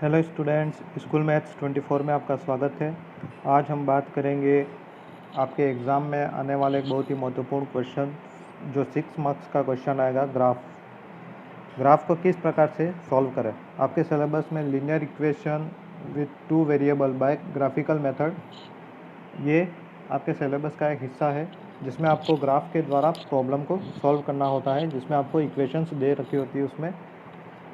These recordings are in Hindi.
हेलो स्टूडेंट्स, स्कूल मैथ्स 24 में आपका स्वागत है। आज हम बात करेंगे आपके एग्ज़ाम में आने वाले एक बहुत ही महत्वपूर्ण क्वेश्चन जो 6 मार्क्स का क्वेश्चन आएगा। ग्राफ को किस प्रकार से सॉल्व करें। आपके सिलेबस में linear equation with 2 variable bye graphical method, ये आपके सिलेबस का एक हिस्सा है जिसमें आपको ग्राफ के द्वारा प्रॉब्लम को सॉल्व करना होता है, जिसमें आपको इक्वेशंस दे रखी होती है, उसमें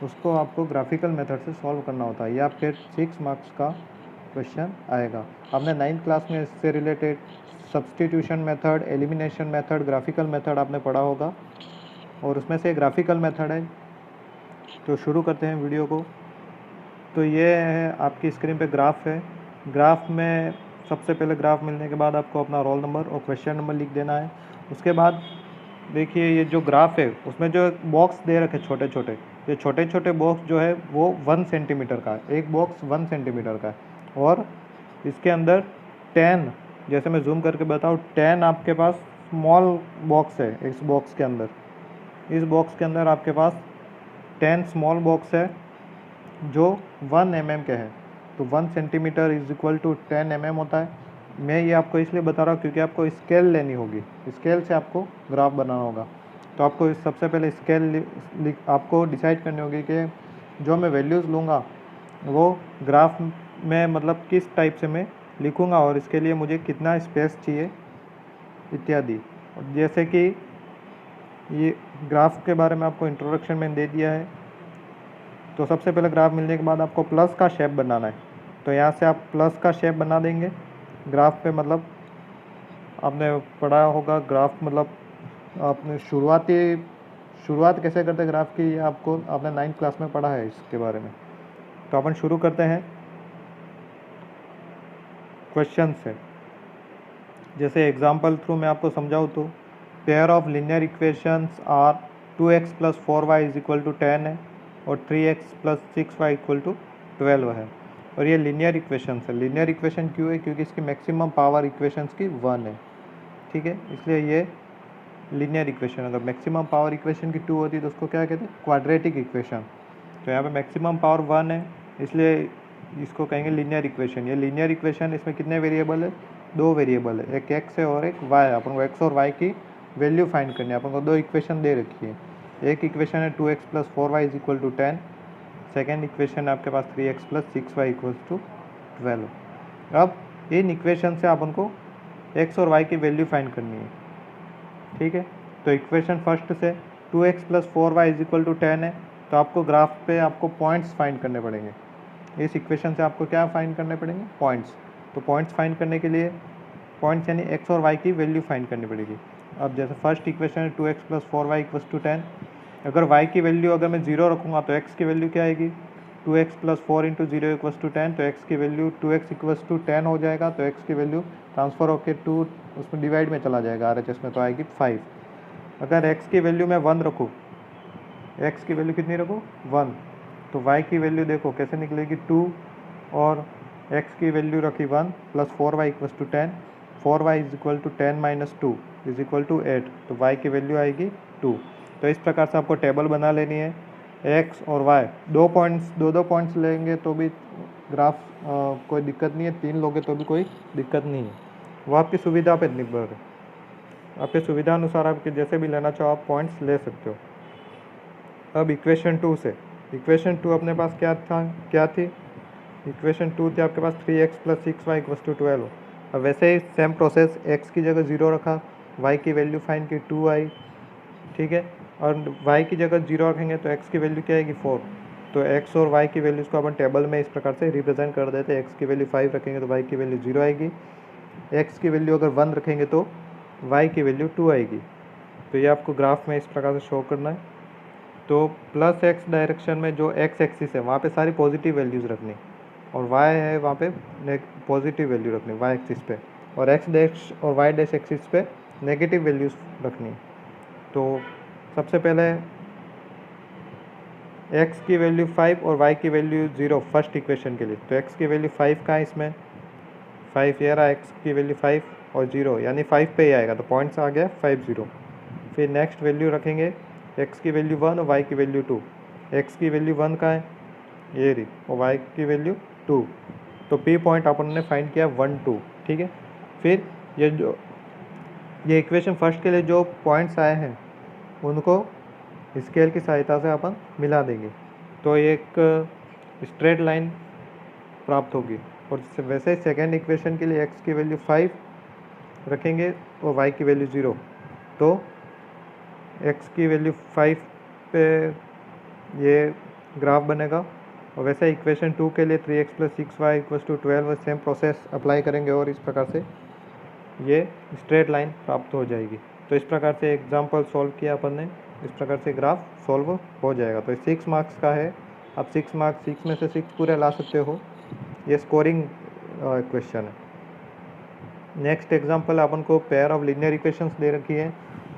उसको आपको ग्राफिकल मेथड से सॉल्व करना होता है। ये आपके 6 मार्क्स का क्वेश्चन आएगा। आपने 9th क्लास में इससे related substitution method, elimination method, graphical method आपने पढ़ा होगा और उसमें से ग्राफिकल मेथड है। तो शुरू करते हैं वीडियो को। तो ये है आपकी स्क्रीन पे ग्राफ है। ग्राफ में सबसे पहले ग्राफ मिलने के बाद आपको अपना रोल नंबर और क्वेश्चन नंबर लिख देना है। उसके बाद देखिए ये जो ग्राफ है उसमें जो बॉक्स दे रखे छोटे छोटे, ये छोटे छोटे बॉक्स जो है वो 1 सेंटीमीटर का है। एक बॉक्स 1 सेंटीमीटर का है और इसके अंदर 10, जैसे मैं जूम करके बताऊँ, 10 आपके पास स्मॉल बॉक्स है। इस बॉक्स के अंदर, इस बॉक्स के अंदर आपके पास 10 स्मॉल बॉक्स है जो 1 mm के हैं। तो 1 centimetre is equal to 10 mm होता है। मैं ये आपको इसलिए बता रहा हूँ क्योंकि आपको स्केल लेनी होगी, स्केल से आपको ग्राफ बनाना होगा। तो आपको सबसे पहले स्केल आपको डिसाइड करनी होगी कि जो मैं वैल्यूज़ लूँगा वो ग्राफ में मतलब किस टाइप से मैं लिखूँगा और इसके लिए मुझे कितना स्पेस चाहिए इत्यादि। जैसे कि ये ग्राफ के बारे में आपको इंट्रोडक्शन में दे दिया है। तो सबसे पहले ग्राफ मिलने के बाद आपको प्लस का शेप बनाना है। तो यहाँ से आप प्लस का शेप बना देंगे ग्राफ पे। मतलब आपने पढ़ा होगा ग्राफ, मतलब आपने शुरुआत कैसे करते हैं ग्राफ की, ये आपको आपने 9th क्लास में पढ़ा है इसके बारे में। तो अपन शुरू करते हैं क्वेश्चन से। जैसे एग्जांपल थ्रू मैं आपको समझाऊँ तो pair of linear equations are 2x + 4y = 10 है और 3x + 6y = 12 है। और ये लीनियर इक्वेशन है। लीनियर इक्वेशन क्यों है? क्योंकि इसकी मैक्सिमम पावर इक्वेशंस की 1 है, ठीक है, इसलिए ये लीनियर इक्वेशन। अगर मैक्सिमम पावर इक्वेशन की 2 होती तो उसको क्या कहते हैं? Quadratic equation. तो यहाँ पे मैक्सिमम पावर 1 है, इसलिए इसको कहेंगे लीनियर इक्वेशन। ये लीनियर इक्वेशन, इसमें कितने वेरिएबल है? 2 वेरिएबल है, एक x है और एक y है। अपन को x और y की वैल्यू फाइंड करनी है। अपन को 2 इक्वेशन दे रखी है। एक इक्वेशन है 2x + 4y = 10, सेकेंड इक्वेशन है आपके पास 3x + 6y = 12। अब इन इक्वेशन से अपन को x और y की वैल्यू फाइंड करनी है, ठीक है। तो इक्वेशन फर्स्ट से 2x + 4y = 10 है, तो आपको ग्राफ पे आपको पॉइंट्स फाइंड करने पड़ेंगे। इस इक्वेशन से आपको क्या फाइंड करने पड़ेंगे? पॉइंट्स। तो पॉइंट्स फाइंड करने के लिए पॉइंट्स यानी x और y की वैल्यू फाइंड करनी पड़ेगी। अब जैसे फर्स्ट इक्वेशन है 2x + 4y = 10। अगर y की वैल्यू अगर मैं 0 रखूँगा तो x की वैल्यू क्या आएगी? 2x + 4 × 0 = 10। तो x की वैल्यू 2x = 10 हो जाएगा। तो x की वैल्यू ट्रांसफ़र होकर 2 उसमें डिवाइड में चला जाएगा, RHS में, तो आएगी 5। अगर x की वैल्यू मैं 1 रखूँ, x की वैल्यू कितनी रखूँ? 1, तो y की वैल्यू देखो कैसे निकलेगी? 2 और x की वैल्यू रखी 1 + 4y = 10। 4y = 10 - 2 = 8, तो y की वैल्यू आएगी 2। तो इस प्रकार से आपको टेबल बना लेनी है। x और y दो पॉइंट्स लेंगे तो भी ग्राफ कोई दिक्कत नहीं है, 3 लोगे तो भी कोई दिक्कत नहीं है। वो आपकी सुविधा पर निर्भर है। आपकी सुविधा अनुसार आपके जैसे भी लेना चाहो आप पॉइंट्स ले सकते हो। अब इक्वेशन 2 से, इक्वेशन 2 अपने पास क्या थी? इक्वेशन 2 थी आपके पास 3x + 6y = 12। अब वैसे ही सेम प्रोसेस, x की जगह 0 रखा, y की वैल्यू फाइंड की 2 आई, ठीक है। और y की जगह 0 रखेंगे तो x की वैल्यू क्या आएगी? 4। तो x और y की वैल्यूज़ को अपन टेबल में इस प्रकार से रिप्रेजेंट कर देते हैं। x की वैल्यू 5 रखेंगे तो y की वैल्यू 0 आएगी। x की वैल्यू अगर 1 रखेंगे तो y की वैल्यू 2 आएगी। तो ये आपको ग्राफ में इस प्रकार से शो करना है। तो प्लस x डायरेक्शन में जो x एक्सिस है वहाँ पे सारी पॉजिटिव वैल्यूज़ रखनी, और y है वहाँ पे पॉजिटिव वैल्यू रखनी y एक्सिस पे, और x डैश और y डैश एक्सिस पे नेगेटिव वैल्यूज़ रखनी। तो सबसे पहले x की वैल्यू 5 और y की वैल्यू 0 फर्स्ट इक्वेशन के लिए। तो x की वैल्यू 5 का है, इसमें 5 ये रहा, x की वैल्यू 5 और 0 यानी 5 पे ही आएगा, तो पॉइंट्स आ गया 5 0। फिर नेक्स्ट वैल्यू रखेंगे x की वैल्यू 1 और y की वैल्यू 2। x की वैल्यू 1 का है, ये रही, और y की वैल्यू 2। तो P पॉइंट अपन ने फाइंड किया 1 2, ठीक है। फिर ये इक्वेशन फर्स्ट के लिए जो पॉइंट्स आए हैं उनको स्केल की सहायता से अपन मिला देंगे, तो एक स्ट्रेट लाइन प्राप्त होगी। और वैसे सेकेंड इक्वेशन के लिए x की वैल्यू 5 रखेंगे और y की वैल्यू 0, तो x की वैल्यू 5 पे ये ग्राफ बनेगा। और वैसे इक्वेशन 2 के लिए 3x + 6y = 12 same process apply करेंगे और इस प्रकार से ये स्ट्रेट लाइन प्राप्त हो जाएगी। तो इस प्रकार से एग्जाम्पल सॉल्व किया अपन ने, इस प्रकार से ग्राफ सॉल्व हो जाएगा। तो 6 मार्क्स का है, आप 6 मार्क्स 6 में से 6 पूरे ला सकते हो। ये स्कोरिंग क्वेश्चन है। नेक्स्ट एग्जाम्पल अपन को पेयर ऑफ लीनियर इक्वेशंस दे रखी है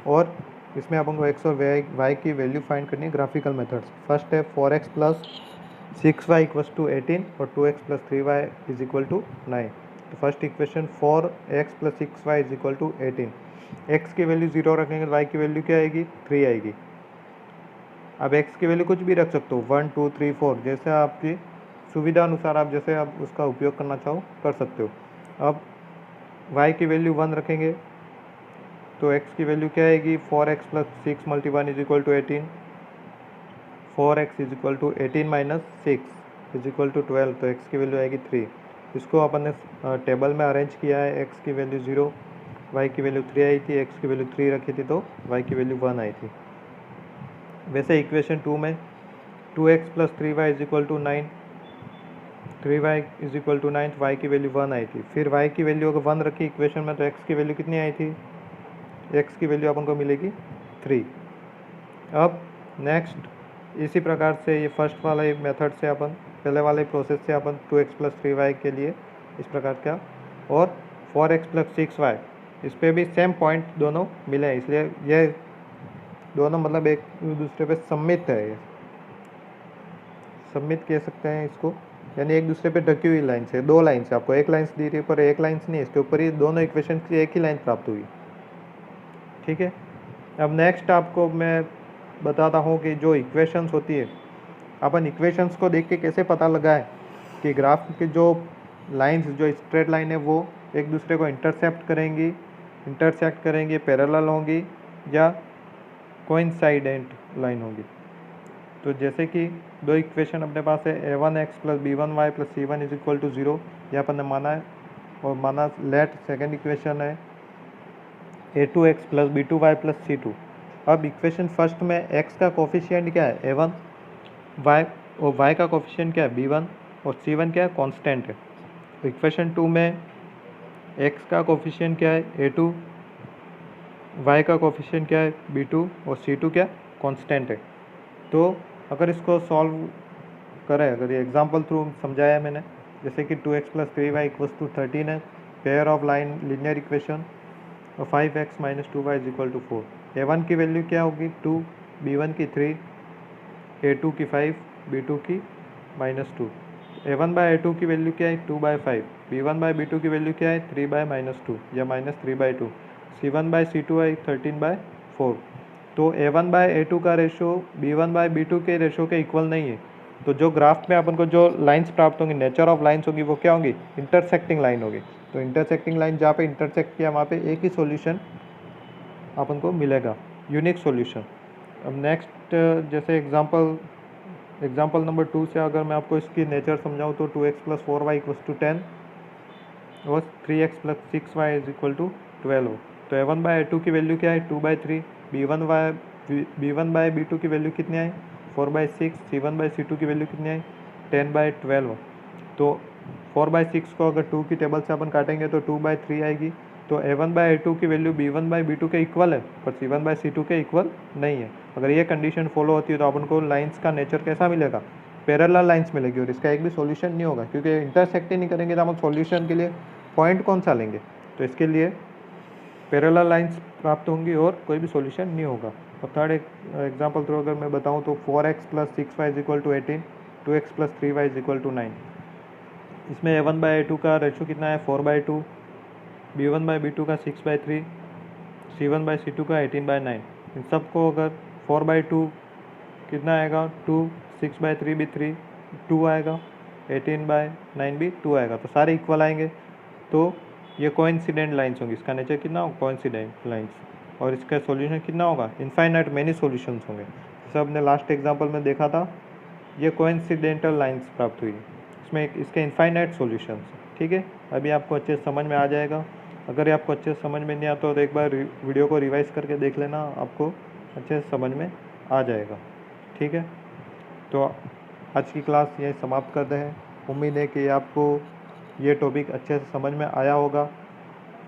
और इसमें अपन को x और y की वैल्यू फाइंड करनी है ग्राफिकल मेथड्स। फर्स्ट है 4x + 6y = 18 और 2x + 3y = 9। तो first equation 4x + 6y = 18, x की वैल्यू 0 रखेंगे तो y की वैल्यू क्या आएगी, 3 आएगी। अब x की वैल्यू कुछ भी रख सकते हो, 1 2 3 4, जैसे आपकी सुविधा अनुसार आप जैसे आप उसका उपयोग करना चाहो कर सकते हो। अब y की वैल्यू 1 रखेंगे तो x की वैल्यू क्या आएगी, 4x + 6 × 1 = 18, 4x = 18 - 6 = 12, तो x की वैल्यू आएगी 3। इसको अपन ने टेबल में अरेंज किया है, x की वैल्यू 0, y की वैल्यू 3 आई थी, x की वैल्यू 3 रखी थी तो y की वैल्यू 1 आई थी। वैसे इक्वेशन 2 में 2x + 3y = 9, 3y = 9, तो y की वैल्यू 1 आई थी। फिर y की वैल्यू अगर 1 रखी इक्वेशन में तो x की वैल्यू कितनी आई थी, x की वैल्यू अपन को मिलेगी 3। अब नेक्स्ट इसी प्रकार से ये फर्स्ट वाला मेथड से अपन पहले वाले प्रोसेस से अपन 2x + 3y के लिए इस प्रकार का, और 4x + 6y इस पर भी सेम पॉइंट दोनों मिले हैं, इसलिए ये दोनों मतलब एक दूसरे पे सम्मित है, ये सम्मित कह सकते हैं इसको, यानी एक दूसरे पे ढकी हुई लाइन से, दो लाइन से आपको एक लाइन दी रही है पर एक लाइन नहीं, इसके ऊपर ही दोनों इक्वेशन की एक ही लाइन प्राप्त हुई, ठीक है। अब नेक्स्ट आपको मैं बताता हूँ कि जो इक्वेशंस होती है, अपन इक्वेशंस को देख के कैसे पता लगाए कि ग्राफ के जो लाइंस, जो स्ट्रेट लाइन है वो एक दूसरे को इंटरसेक्ट करेंगी, पैरेलल होंगी या कोइंसाइडेंट लाइन होगी। तो जैसे कि दो इक्वेशन अपने पास है, a1x + b1y + c1 = 0, यह अपन ने माना है, और माना लेट सेकेंड इक्वेशन है a2x + b2y + c2। अब इक्वेशन फर्स्ट में x का कोफिशिएंट क्या है, a1, y और y का कोफिशिएंट क्या है, b1, और c1 क्या है, कांस्टेंट है। तो इक्वेशन 2 में x का कोफिशिएंट क्या है, a2, y का कोफिशिएंट क्या है, b2, और c2 क्या कांस्टेंट है। तो अगर इसको सॉल्व करें, अगर ये एग्जांपल थ्रू समझाया मैंने, जैसे कि 2x + 3y = 13 है, pair of line linear equation, और 5x - 2y = 4। a1 की वैल्यू क्या होगी, 2, b1 की 3, a2 की 5, b2 की -2। a1/a2 की वैल्यू क्या है, 2/5, b1/b2 की वैल्यू क्या है, 3/-2 या -3/2, c1/c2 है 13/4। तो a1/a2 का रेशो b1/b2 के रेशो के इक्वल नहीं है। तो जो ग्राफ में अपन को जो लाइंस प्राप्त होंगी, नेचर ऑफ लाइंस होगी, वो क्या होंगी, इंटरसेक्टिंग लाइन होगी। तो इंटरसेक्टिंग लाइन जहाँ पे इंटरसेक्ट किया वहाँ पे एक ही सॉल्यूशन अपन को मिलेगा, यूनिक सॉल्यूशन। अब नेक्स्ट जैसे एग्जांपल नंबर 2 से अगर मैं आपको इसकी नेचर समझाऊँ तो 2x + 4y = 10 और 3x + 6y = 12। तो a1/a2 की वैल्यू क्या है, 2/3, b1/b2 की वैल्यू कितनी आई, 4/6, c1/c2 की वैल्यू कितनी आई, 10/12। तो 4/6 को अगर 2 की टेबल से अपन काटेंगे तो 2/3 आएगी। तो a1/a2 की वैल्यू b1/b2 के इक्वल है पर c1/c2 के इक्वल नहीं है। अगर ये कंडीशन फॉलो होती है तो अपन को लाइंस का नेचर कैसा मिलेगा, पैरेलल लाइंस मिलेगी, और इसका एक भी सॉल्यूशन नहीं होगा, क्योंकि इंटरसेक्ट ही नहीं करेंगे तो हम सॉल्यूशन के लिए पॉइंट कौन सा लेंगे। तो इसके लिए पैरेलल लाइंस प्राप्त होंगी और कोई भी सॉल्यूशन नहीं होगा। और थर्ड एग्जांपल थ्रू अगर मैं बताऊं तो 4x + 6y = 18, 2x + 3y = 9। इसमें a1/a2 का रेशो कितना है, 4/2, b1/b2 का 6/3, c1/c2 का 18/9। इन सबको अगर 4/2 कितना आएगा, 2, 6/3 भी 3, 2 आएगा, 18/9 भी 2 आएगा, तो सारे इक्वल आएंगे। तो ये कोइंसिडेंट लाइन्स होंगी, इसका नेचर कितना होगा, कोइंसिडेंट लाइन्स, और इसका सॉल्यूशन कितना होगा, इनफाइनाइट मैनी सॉल्यूशंस होंगे। जैसे हमने लास्ट एग्जांपल में देखा था, ये कोइंसिडेंटल लाइन्स प्राप्त हुई, इसमें इसके इनफाइनाइट सॉल्यूशंस। ठीक है, अभी आपको अच्छे से समझ में आ जाएगा। अगर आपको अच्छे से समझ में नहीं आता तो एक बार वीडियो को रिवाइज करके देख लेना, आपको अच्छे से समझ में आ जाएगा। ठीक है, तो आज की क्लास यही समाप्त करते हैं। उम्मीद है कि आपको ये टॉपिक अच्छे से समझ में आया होगा।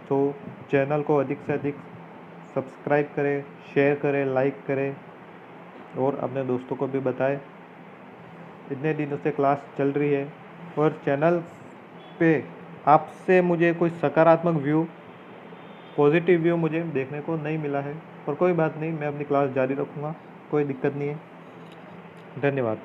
तो चैनल को अधिक से अधिक सब्सक्राइब करें, शेयर करें, लाइक करें और अपने दोस्तों को भी बताएं। इतने दिनों से क्लास चल रही है और चैनल पे आपसे मुझे कोई सकारात्मक व्यू, पॉजिटिव व्यू मुझे देखने को नहीं मिला है, पर कोई बात नहीं, मैं अपनी क्लास जारी रखूँगा, कोई दिक्कत नहीं है। धन्यवाद।